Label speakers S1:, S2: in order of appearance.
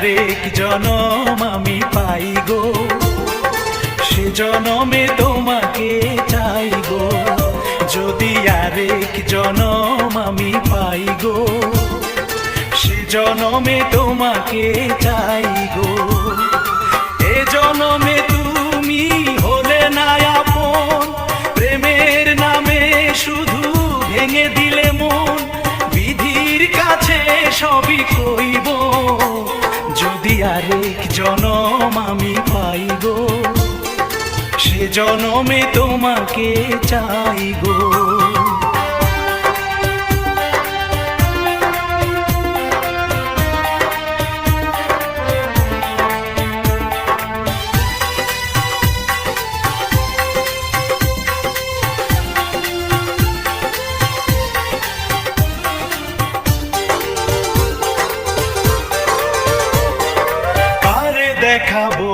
S1: আরেক জনম আমি পাই গো, সে জনমে তোমাকে চাই গো। যদি আরেক জনম আমি পাই গো, সে জনমে তোমাকে চাই গো। এ জনমে তুমি হলে না আপন, প্রেমের নামে শুধু ভেঙে দিলে মন। বিধির কাছে সবই কইব, যদি আরেক জনম আমি পাই গো, সে জনমে তোমাকে চাই গো। দেখাবো